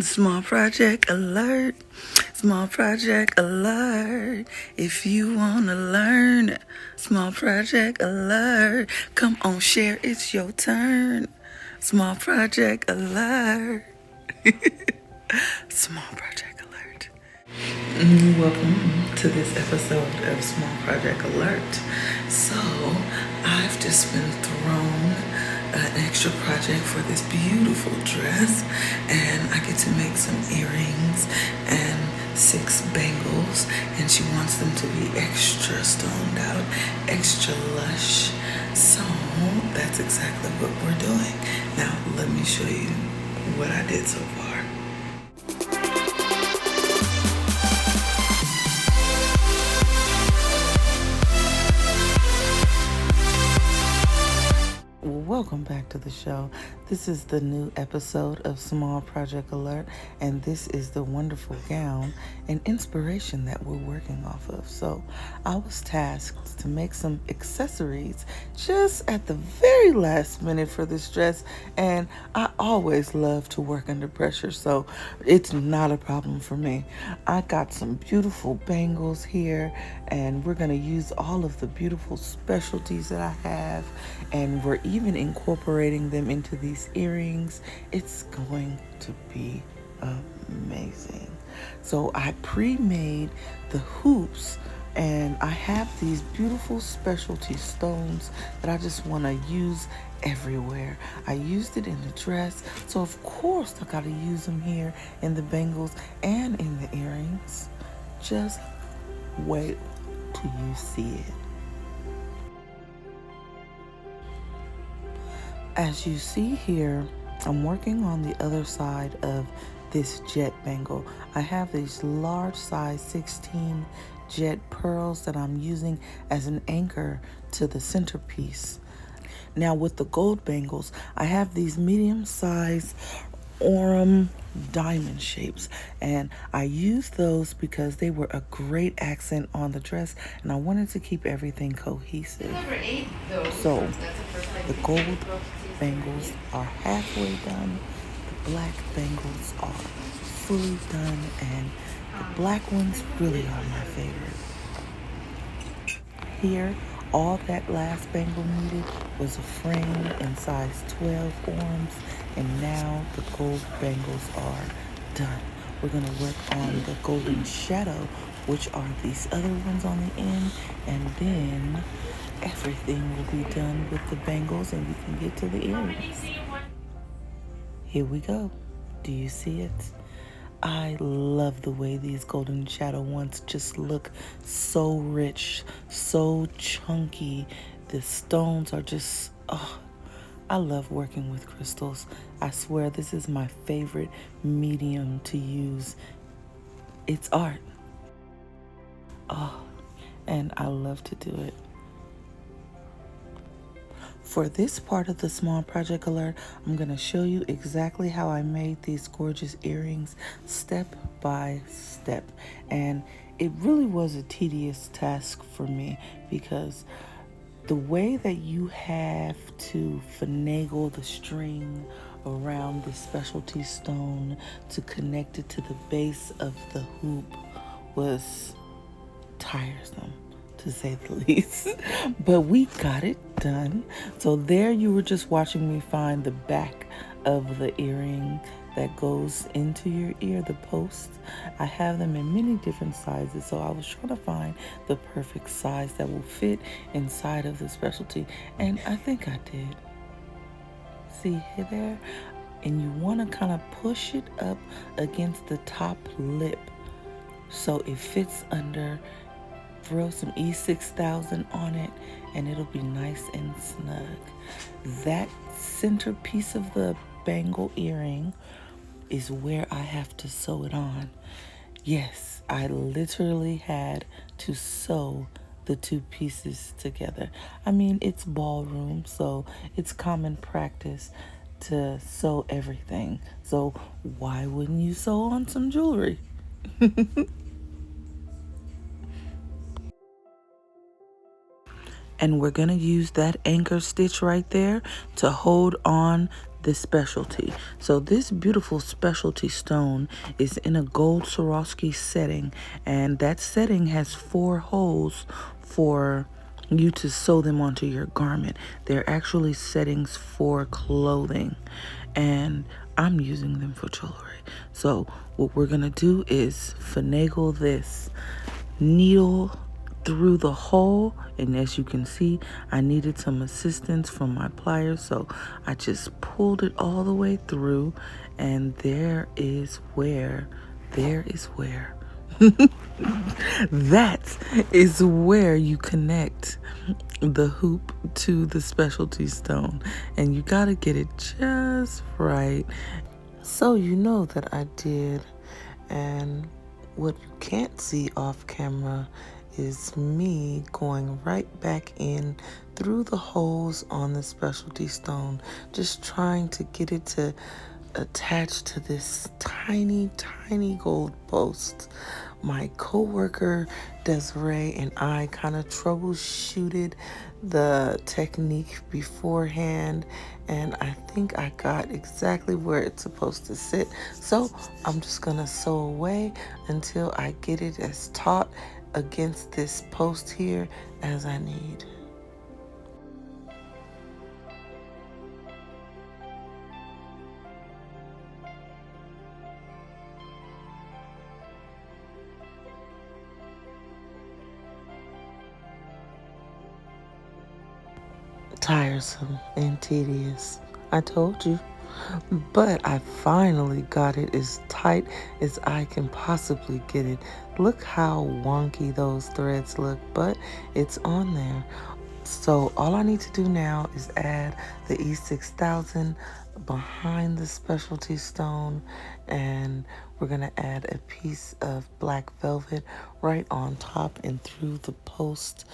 Small project alert, small project alert. If you wanna learn, small project alert. Come on, share, it's your turn. Small project alert. Small project alert. Welcome to this episode of Small Project Alert. So, I've just been thrown an extra project for this beautiful dress, and I get to make some earrings and 6 bangles, and she wants them to be extra stoned out, extra lush. So, that's exactly what we're doing. Now, let me show you what I did so far. Welcome back to the show. This is the new episode of Small Project Alert, and this is the wonderful gown and inspiration that we're working off of. So I was tasked to make some accessories just at the very last minute for this dress, and I always love to work under pressure, so it's not a problem for me. I got some beautiful bangles here, and we're going to use all of the beautiful specialties that I have, and we're even incorporating them into these earrings. It's going to be amazing. So I pre-made the hoops, and I have these beautiful specialty stones that I just want to use everywhere. I used it in the dress, so of course I got to use them here in the bangles and in the earrings. Just wait till you see it. As you see here, I'm working on the other side of this jet bangle. I have these large size 16 jet pearls that I'm using as an anchor to the centerpiece. Now with the gold bangles, I have these medium size Orem diamond shapes, and I used those because they were a great accent on the dress, and I wanted to keep everything cohesive. So the gold bangles are halfway done, the black bangles are fully done, and the black ones really are my favorite. Here, all that last bangle needed was a frame in size 12 Orems, and now the gold bangles are done. We're going to work on the golden shadow, which are these other ones on the end, and then everything will be done with the bangles and we can get to the earrings. Here we go. Do you see it? I love the way these golden shadow ones just look so rich, so chunky. The stones are just, oh, I love working with crystals. I swear this is my favorite medium to use. It's art. Oh, and I love to do it. For this part of the Small Project Alert, I'm going to show you exactly how I made these gorgeous earrings step by step. And it really was a tedious task for me because the way that you have to finagle the string around the specialty stone to connect it to the base of the hoop was tiresome, to say the least. But we got it done. So there you were just watching me find the back of the earring that goes into your ear, the post. I have them in many different sizes, so I was trying to find the perfect size that will fit inside of the specialty, and I think I did. See there? And you want to kind of push it up against the top lip so it fits under. Throw some E6000 on it and it'll be nice and snug. That center piece of the bangle earring is where I have to sew it on. Yes, I literally had to sew the 2 pieces together. I mean, it's ballroom, so it's common practice to sew everything. So why wouldn't you sew on some jewelry? And we're going to use that anchor stitch right there to hold on this specialty. So this beautiful specialty stone is in a gold Swarovski setting, and that setting has 4 holes for you to sew them onto your garment. They're actually settings for clothing, and I'm using them for jewelry. So what we're gonna do is finagle this needle through the hole, and as you can see, I needed some assistance from my pliers, so I just pulled it all the way through, and there is where that is where you connect the hoop to the specialty stone, and you gotta get it just right. So you know that I did, and what you can't see off camera is me going right back in through the holes on the specialty stone, just trying to get it to attach to this tiny, tiny gold post. My coworker Desiree and I kind of troubleshooted the technique beforehand, and I think I got exactly where it's supposed to sit. So I'm just gonna sew away until I get it as taut against this post here as I need. Tiresome and tedious, I told you. But I finally got it as tight as I can possibly get it. Look how wonky those threads look, but it's on there. So all I need to do now is add the E6000 behind the specialty stone, and we're gonna add a piece of black velvet right on top and through the post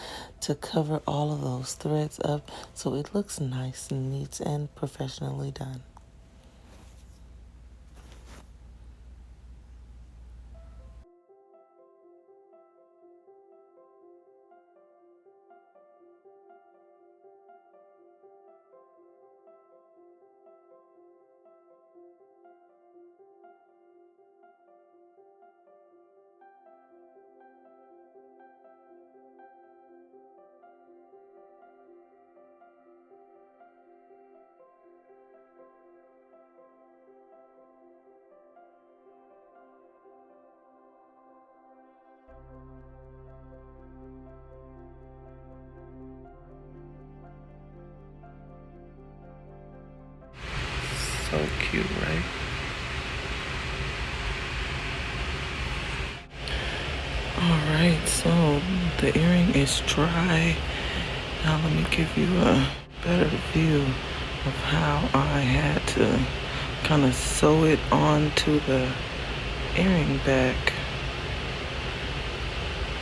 to cover all of those threads up so it looks nice and neat and professionally done. So cute, right? Alright, so the earring is dry. Now let me give you a better view of how I had to kind of sew it onto the earring back.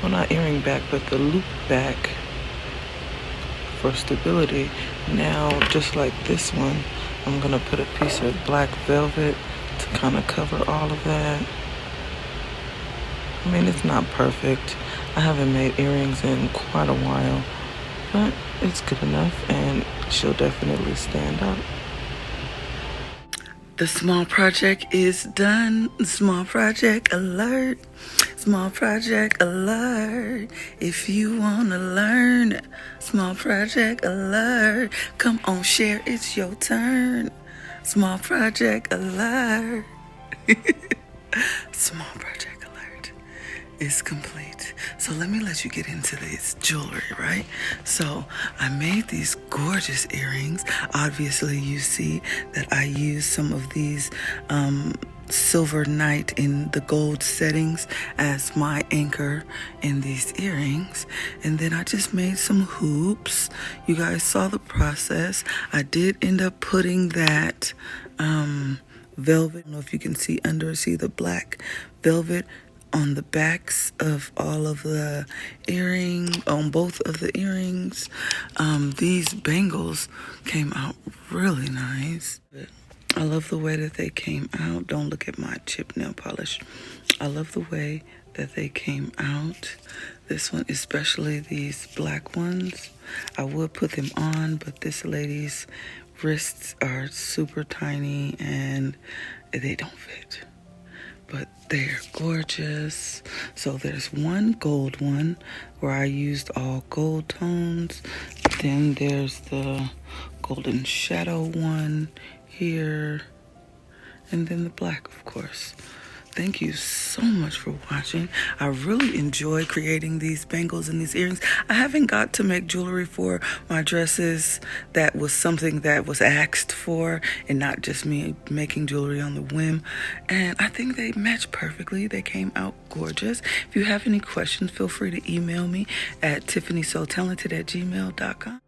Well, not earring back, but the loop back for stability. Now, just like this one, I'm gonna put a piece of black velvet to kind of cover all of that. I mean, it's not perfect. I haven't made earrings in quite a while, but it's good enough, and she'll definitely stand out. The small project is done. Small project alert. Small project alert. If you wanna learn, small project alert. Come on, share, it's your turn. Small project alert. Small project alert is complete. So let me let you get into this jewelry, right? So I made these gorgeous earrings. Obviously you see that I used some of these silver night in the gold settings as my anchor in these earrings. And then I just made some hoops. You guys saw the process. I did end up putting that velvet, I don't know if you can see the black velvet on the backs of all of the on both of the earrings. These bangles came out really nice. I love the way that they came out. Don't look at my chip nail polish. I love the way that they came out. This one, especially these black ones. I would put them on, but this lady's wrists are super tiny and they don't fit, but they're gorgeous. So there's one gold one where I used all gold tones. Then there's the golden shadow one here, and then the black, of course. Thank you so much for watching. I really enjoy creating these bangles and these earrings. I haven't got to make jewelry for my dresses. That was something that was asked for and not just me making jewelry on the whim. And I think they match perfectly. They came out gorgeous. If you have any questions, feel free to email me at tiffanysotalented@gmail.com.